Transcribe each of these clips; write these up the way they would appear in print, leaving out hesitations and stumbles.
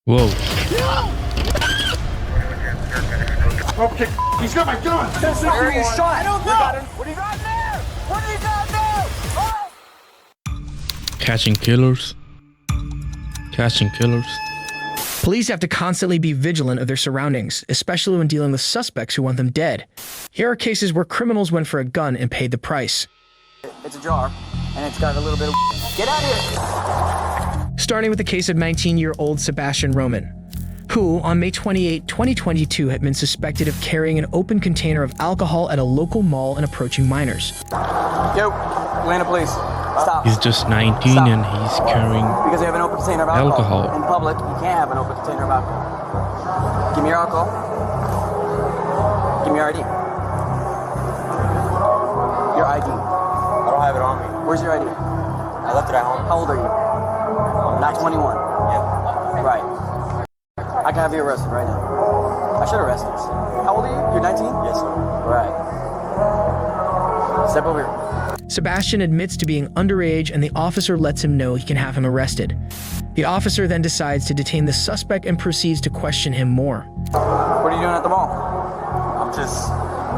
Whoa. Okay, he's got my gun. Where are you shot? I don't know. What do you got there? What do you got there? Catching killers. Catching killers. Police have to constantly be vigilant of their surroundings, especially when dealing with suspects who want them dead. Here are cases where criminals went for a gun and paid the price. It's a jar, and it's got a little bit of... Get out of here! Starting with the case of 19-year-old Sebastian Roman, who, on May 28, 2022, had been suspected of carrying an open container of alcohol at a local mall and approaching minors. Yo, Atlanta police. Stop. He's just 19 Stop. and he's carrying Because you have an open container of alcohol. alcohol. In public, you can't have an open container of alcohol. Give me your alcohol. Give me your ID. Your ID. I don't have it on me. Where's your ID? I left it at home. How old are you? Not 21. Yeah. Right. I can have you arrested right now. I should arrest you. How old are you? You're 19? Yes, sir. Right. Step over here. Sebastian admits to being underage and the officer lets him know he can have him arrested. The officer then decides to detain the suspect and proceeds to question him more. What are you doing at the mall? I'm just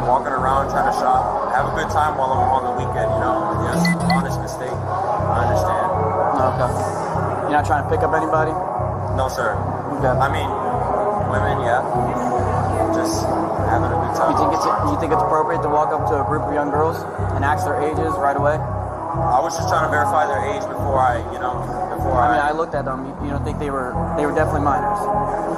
walking around trying to shop. Have a good time while I'm on the weekend, you know? Yes, honest mistake. I understand. Okay. You're not trying to pick up anybody? No, sir. Okay. I mean, women, yeah. Just having a good time. You think it's appropriate to walk up to a group of young girls and ask their ages right away? I was just trying to verify their age before I I looked at them. You don't think they were definitely minors?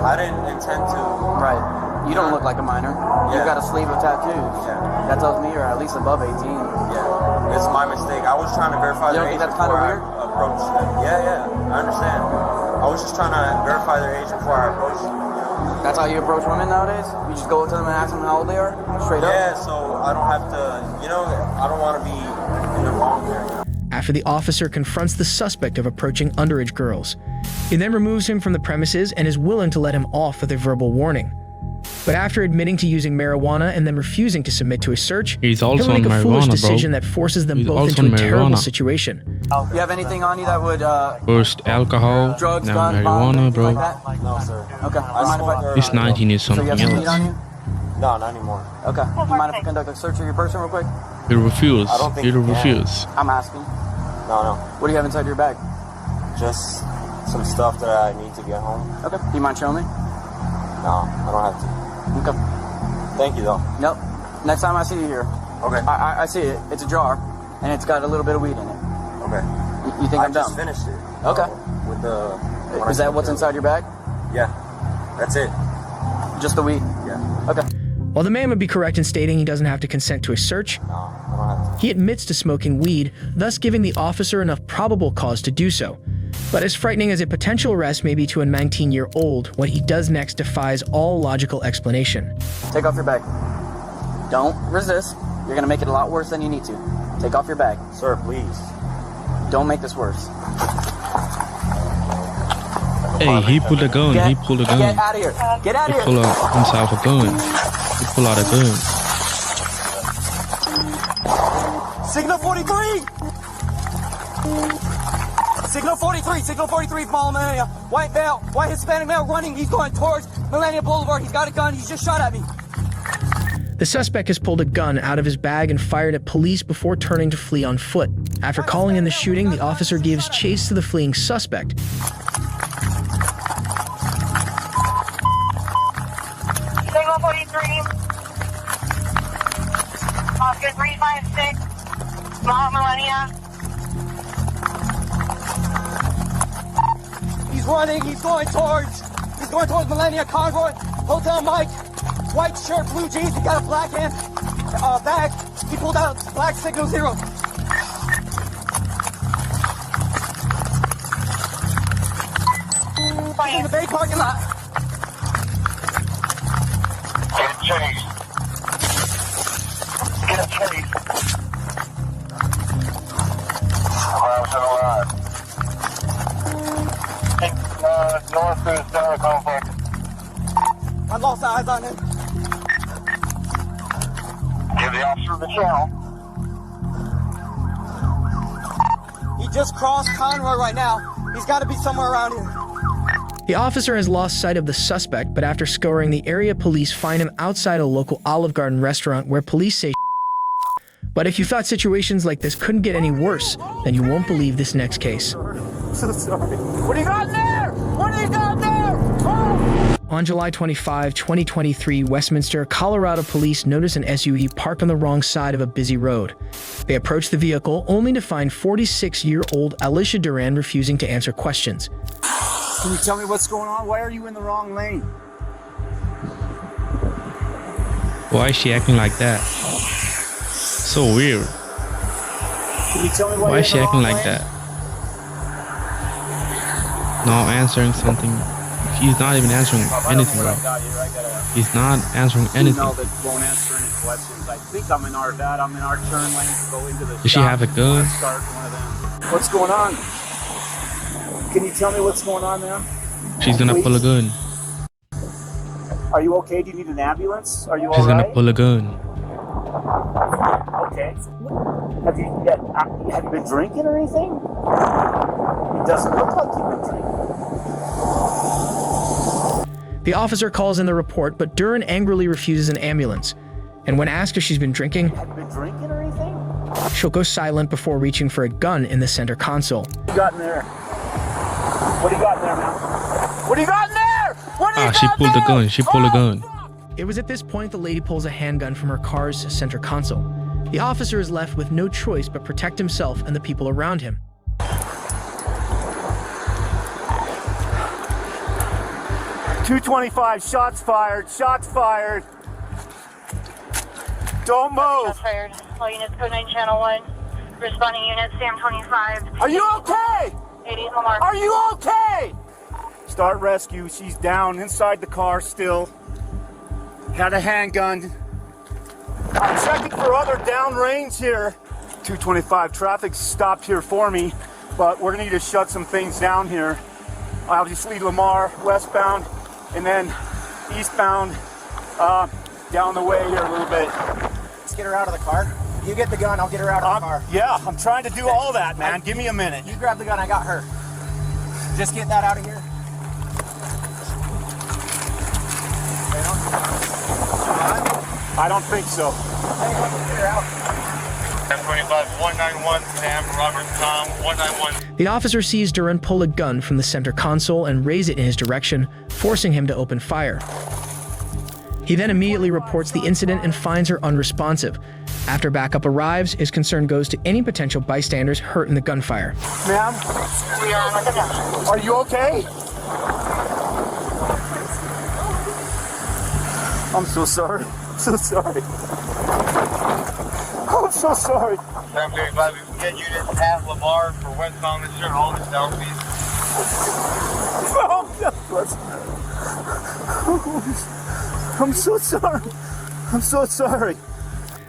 I didn't intend to. Right. You don't look like a minor. You've Yeah. got a sleeve of tattoos. Yeah. That tells me you're at least above 18. Yeah. It's my mistake. I was trying to verify You their don't age think that's kinda before weird? I approached them. Yeah. I understand. I was just trying to verify their age before I approached them. That's how you approach women nowadays? You just go up to them and ask them how old they are? Straight up? Yeah, so I don't have to, I don't want to be in the wrong there. After the officer confronts the suspect of approaching underage girls, he then removes him from the premises and is willing to let him off with a verbal warning. But after admitting to using marijuana and then refusing to submit to a search, He's he'll also make on a foolish marijuana, decision bro. that forces them He's both also into on a terrible marijuana. situation. You have anything on you that would, First alcohol, drugs, now guns, bombs, marijuana, anything bro. like that? No, sir. Okay. You mind if I... This 19 is So you something have some weed on else. you? No, not anymore. Okay. You mind if I conduct a search of your person real quick? He refused. I don't think He you can. refused. I'm asking. No. What do you have inside your bag? Just some stuff that I need to get home. Okay. Do you mind showing me? No, I don't have to. Okay. Thank you, though. Nope. Next time I see you here, Okay. I see it. It's a jar, and it's got a little bit of weed in it. Okay. You think I I'm just dumb? finished it. Okay. With the... when I Is that took what's the- inside your bag? Yeah. That's it. Just the weed? Yeah. Okay. While the man would be correct in stating he doesn't have to consent to a search, No, I don't have to. he admits to smoking weed, thus giving the officer enough probable cause to do so. But as frightening as a potential arrest may be to a 19-year-old, what he does next defies all logical explanation. Take off your bag. Don't resist. You're gonna make it a lot worse than you need to. Take off your bag. Sir, please. Don't make this worse. Hey, he pulled a gun. He pulled a Get gun. out of here. Get out He of pulled here. out himself a gun. He pulled out a gun. Signal 43! Signal 43, Signal 43, follow Millennia. White male, white Hispanic male running. He's going towards Millennia Boulevard. He's got a gun. He's just shot at me. The suspect has pulled a gun out of his bag and fired at police before turning to flee on foot. After calling in the shooting, the officer gives chase to the fleeing suspect. Signal 43. Oscar 356. Mount Millennia. He's running. He's going towards Millennia Convoy. Hotel Mike. White shirt, blue jeans. He got a black bag. He pulled out a black Signal 0. In the Bay parking lot. Get chase. Get chase. Miles alive. North is Center Complex. I lost eyes on him. Give the officer the channel. He just crossed Conroy right now. He's got to be somewhere around here. The officer has lost sight of the suspect, but after scouring the area, police find him outside a local Olive Garden restaurant where police say But if you thought situations like this couldn't get any worse, then you won't believe this next case. So sorry. What do you got in there? What do you got in there? Oh! On July 25, 2023, Westminster, Colorado police notice an SUV parked on the wrong side of a busy road. They approach the vehicle only to find 46-year-old Alicia Duran refusing to answer questions. Can you tell me what's going on? Why are you in the wrong lane? Why is she acting like that? So weird. Can you tell me Why you're is she in the acting wrong like lane? that? Not answering something. He's not even answering anything, bro. He's not answering anything. That won't answer any questions. I think I'm in our turn lane to go into the Does she have a gun? Start one of them. What's going on? Can you tell me what's going on, man? She's gonna pull a gun. Are you okay? Do you need an ambulance? Are you She's all gonna right? pull a gun. Okay. Have you been drinking or anything? It doesn't look like you've been drinking. The officer calls in the report, but Duran angrily refuses an ambulance. And when asked if she's been drinking, Have you been drinking or anything? she'll go silent before reaching for a gun in the center console. What do you got in there? What do you got in there, man? What do you got in there? What do you got She pulled the there? gun. She pulled a gun. It was at this point the lady pulls a handgun from her car's center console. The officer is left with no choice but protect himself and the people around him. .225, shots fired, shots fired. Don't move. Shots fired. All units, code 9 channel 1. Responding units, Sam 25. Are you okay? 80 Lamar. Are you okay? Start rescue. She's down inside the car still. Had a handgun. I'm checking for other downrange here. 225, traffic stopped here for me, but we're gonna need to shut some things down here. Obviously Lamar westbound and then eastbound down the way here a little bit. Let's get her out of the car. You get the gun, I'll get her out of the car. Yeah, I'm trying to do all that, man. Give me a minute. You grab the gun, I got her. Just get that out of here. I don't think so. Get her out. 1025, 191, Sam, Robert, Tom, 191. The officer sees Duran pull a gun from the center console and raise it in his direction, forcing him to open fire. He then immediately reports the incident and finds her unresponsive. After backup arrives, his concern goes to any potential bystanders hurt in the gunfire. Ma'am, We are on the gun. are you okay? I'm so sorry. I'm so sorry. I'm so sorry. 1035, we can get units at Lamar for westbound and share all the southeast. I'm so sorry. I'm so sorry.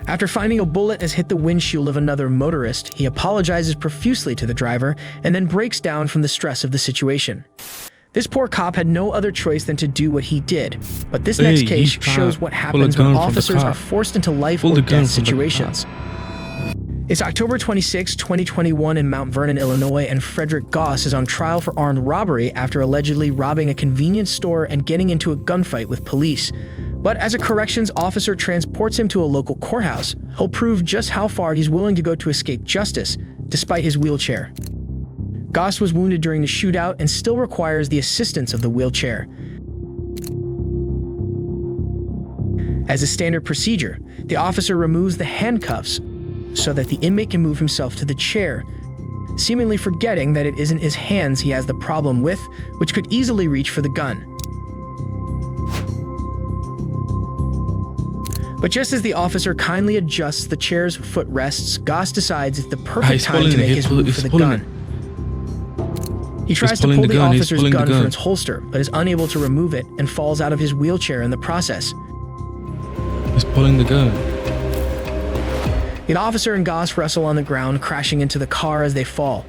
After finding a bullet has hit the windshield of another motorist, he apologizes profusely to the driver and then breaks down from the stress of the situation. This poor cop had no other choice than to do what he did, but this next case shows what happens when officers are forced into life or death situations. It's October 26, 2021 in Mount Vernon, Illinois, and Frederick Goss is on trial for armed robbery after allegedly robbing a convenience store and getting into a gunfight with police. But as a corrections officer transports him to a local courthouse, he'll prove just how far he's willing to go to escape justice, despite his wheelchair. Goss was wounded during the shootout and still requires the assistance of the wheelchair. As a standard procedure, the officer removes the handcuffs so that the inmate can move himself to the chair, seemingly forgetting that it isn't his hands he has the problem with, which could easily reach for the gun. But just as the officer kindly adjusts the chair's footrests, Goss decides it's the perfect time to make his move for the gun. He tries to pull the officer's gun from its holster, but is unable to remove it and falls out of his wheelchair in the process. He's pulling the gun. The officer and Goss wrestle on the ground, crashing into the car as they fall.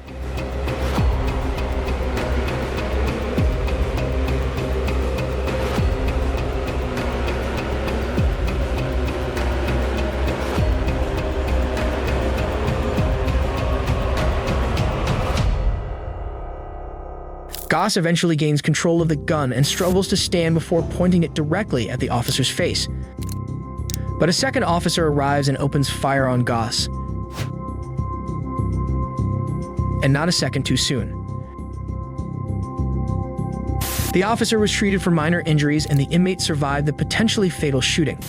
Goss eventually gains control of the gun and struggles to stand before pointing it directly at the officer's face. But a second officer arrives and opens fire on Goss. And not a second too soon. The officer was treated for minor injuries and the inmate survived the potentially fatal shooting.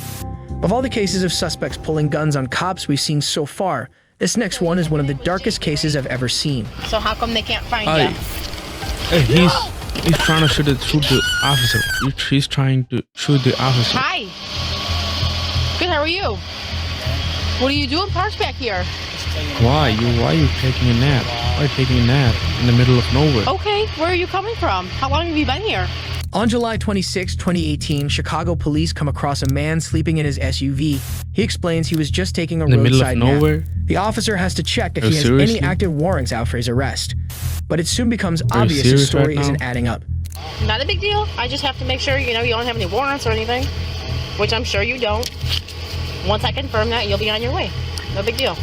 Of all the cases of suspects pulling guns on cops we've seen so far, this next one is one of the darkest cases I've ever seen. So how come they can't find you? He's trying to shoot the officer. He's trying to shoot the officer. Hi. Good, how are you? What are you doing parked back here? Why are you taking a nap? Why are you taking a nap in the middle of nowhere? Okay, where are you coming from? How long have you been here? On July 26, 2018, Chicago police come across a man sleeping in his SUV. He explains he was just taking a roadside nap. The officer has to check if he has any active warrants out for his arrest. But it soon becomes obvious his story isn't adding up. Not a big deal. I just have to make sure, you don't have any warrants or anything, which I'm sure you don't. Once I confirm that, you'll be on your way. No big deal.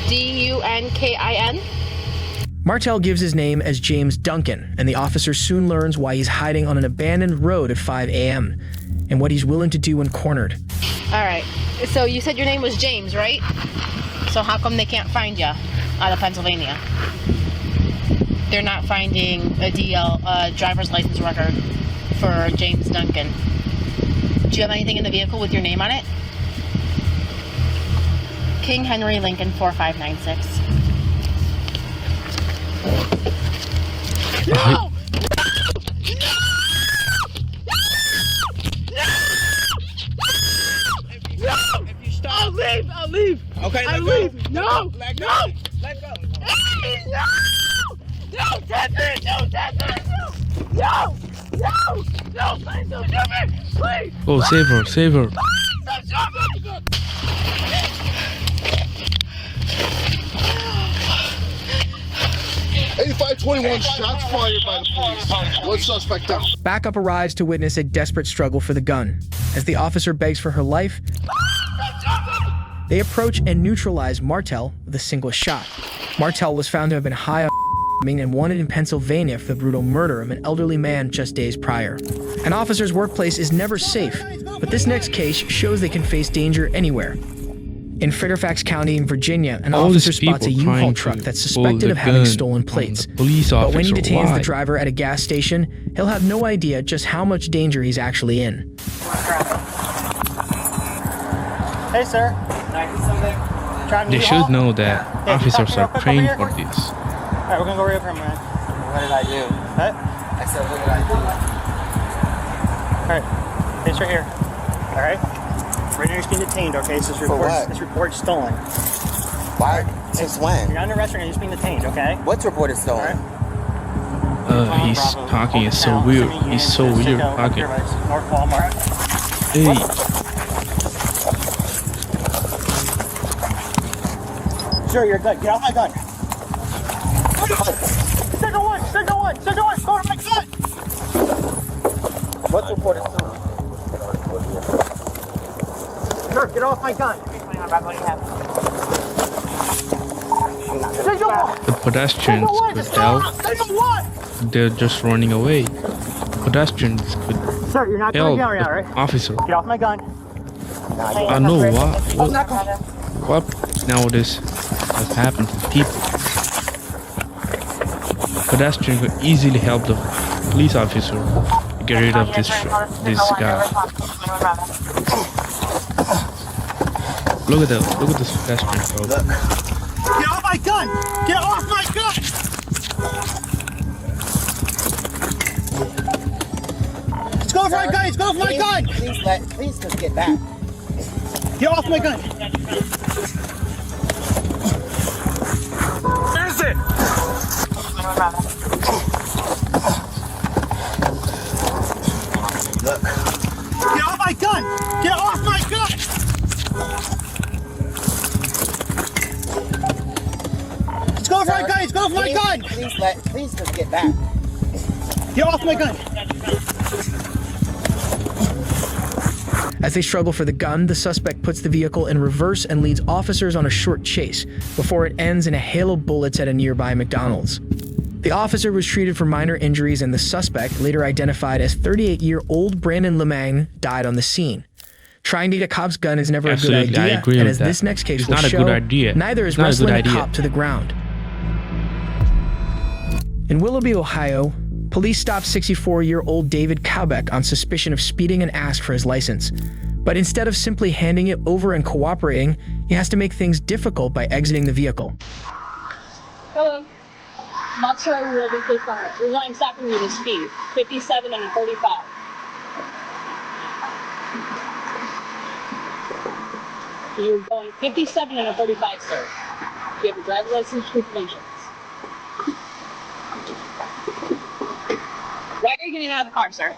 Dunkin? Martel gives his name as James Duncan, and the officer soon learns why he's hiding on an abandoned road at 5 a.m. and what he's willing to do when cornered. All right. So you said your name was James, right? So how come they can't find you out of Pennsylvania? They're not finding a driver's license record for James Duncan. Do you have anything in the vehicle with your name on it? King Henry Lincoln 4596. No! If you stop, I'll leave. Okay, I'll leave. No, let go. Let go. Hey, no! No, Tether! No, Tether! No! No! No, please don't do me! Please! Oh, save her, save her. 8521, shots fired by the police. One suspect down. Backup arrives to witness a desperate struggle for the gun. As the officer begs for her life, they approach and neutralize Martel with a single shot. Martel was found to have been high on and wanted in Pennsylvania for the brutal murder of an elderly man just days prior. An officer's workplace is never safe, but this next case shows they can face danger anywhere. In Fairfax County in Virginia, an officer spots a U-Haul truck that's suspected of having stolen plates. But when he detains the driver at a gas station, he'll have no idea just how much danger he's actually in. Hey, sir. They should know that officers are trained for this. Alright, we're gonna go right up here, man. What did I do? What? I said, what did I do? Alright. It's right here. Alright? Right now you're being detained, okay? So this report stolen. Why? Since when? You're not in the restaurant, you're just being detained, okay? What's report is stolen? Alright? He's talking is so weird. He's so weird talking. North Walmart. Hey. Sir, you're good. Get off my gun. Signal one! Signal one! Signal one! Go to my gun! What's report is stolen? Sir, get off my gun! The pedestrians could tell they're just running away. Pedestrians could Sir, you're not tell going down right now, the right? officer. Get off my gun. I know what nowadays has happened to people. Pedestrian could easily help the police officer get rid of this guy. Look at this pedestrian, folks. Get off my gun! Get off my gun! Let's go for my gun! Let's go for my gun! Please just get back. Get off my gun! Where is it? Look. Get off my gun! Get off my gun! Let's go for my gun! Let's go for my gun! Please just get back. Get off my gun! As they struggle for the gun, the suspect puts the vehicle in reverse and leads officers on a short chase before it ends in a hail of bullets at a nearby McDonald's. The The officer was treated for minor injuries, and the suspect, later identified as 38-year-old Brandon Lemang, died on the scene. Trying to get a cop's gun is never Absolutely, a good I idea, agree and with as that. this next case It's will not a show, good idea. neither is It's not a wrestling good a idea. cop to the ground. In Willoughby, Ohio, police stopped 64-year-old David Cowbeck on suspicion of speeding and asked for his license. But instead of simply handing it over and cooperating, he has to make things difficult by exiting the vehicle. Hello. Not sure I will be so sorry. You're going stopping me to speed. 57 and a 35. You're going 57 and a 35, sir. You have a driver's license, proof of insurance. Why are you getting out of the car, sir?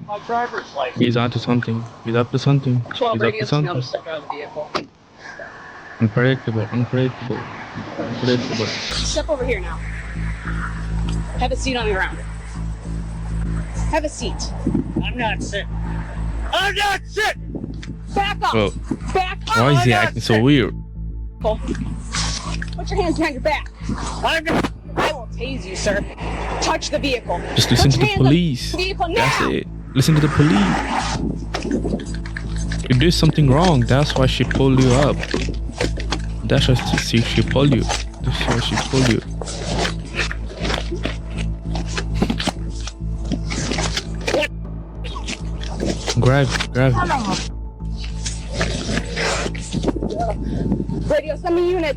My driver's license. He's onto something. He's up to something. 12 He's up to radius, you know, something. to step out of the vehicle. Unpredictable. Step over here now. Have a seat on the ground. Have a seat. I'm not sitting. I'm not sitting! Back up! Whoa. Back up! Why is he acting so weird? Put your hands behind your back. I'm not. I will tase you, sir. Touch the vehicle. Just listen Put to your the hands on police. the vehicle That's now. it. Listen to the police. You did something wrong. That's why she pulled you up. That's why she pulled you. That's why she pulled you. Grab it. Radio, send me unit.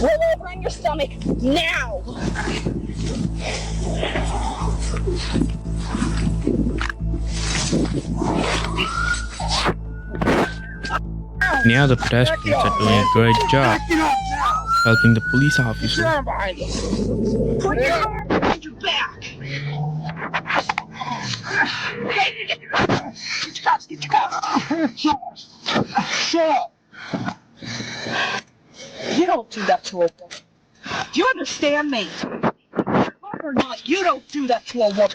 Roll over on your stomach now. Now the pedestrians are doing a great job helping the police officer. Put your arm behind your back. Get your cuffs, get your cuffs. Shut up. You don't do that to a woman. Do you understand me? Or not, you don't do that to a woman.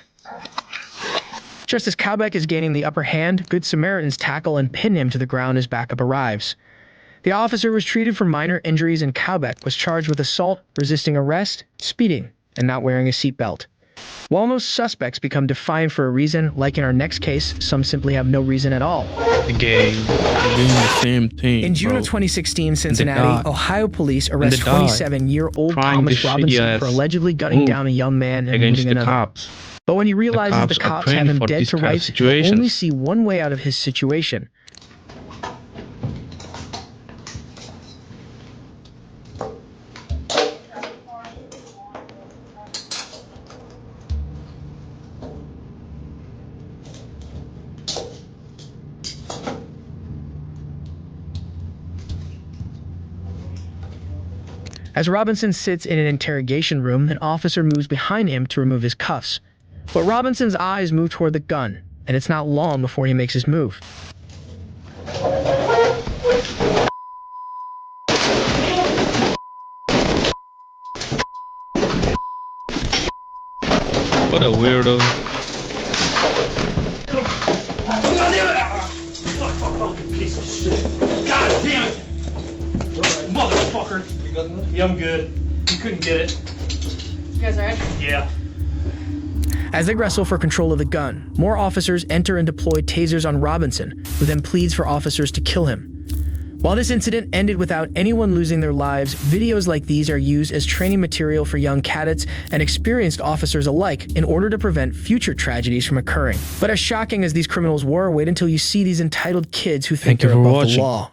Just as Cowbeck is gaining the upper hand, Good Samaritans tackle and pin him to the ground as backup arrives. The officer was treated for minor injuries, and Cowbeck was charged with assault, resisting arrest, speeding, and not wearing a seatbelt. While most suspects become defined for a reason, like in our next case, some simply have no reason at all. Again, they're doing the same thing. In June bro. of 2016, Cincinnati, Ohio police arrest they died. 27-year-old Trying Thomas to shit Robinson your for ass. allegedly gunning Move down a young man and against wounding the another. cops. But when he realizes the cops are cops have trained him for dead these to kind of rights, he situations. only see one way out of his situation. As Robinson sits in an interrogation room, an officer moves behind him to remove his cuffs. But Robinson's eyes move toward the gun, and it's not long before he makes his move. What a weirdo. Piece of shit. God damn it! Motherfucker! Yeah, I'm good. You couldn't get it. You guys alright? Yeah. As they wrestle for control of the gun, more officers enter and deploy tasers on Robinson, who then pleads for officers to kill him. While this incident ended without anyone losing their lives, videos like these are used as training material for young cadets and experienced officers alike in order to prevent future tragedies from occurring. But as shocking as these criminals were, wait until you see these entitled kids who think Thank you they're for above watching. the law.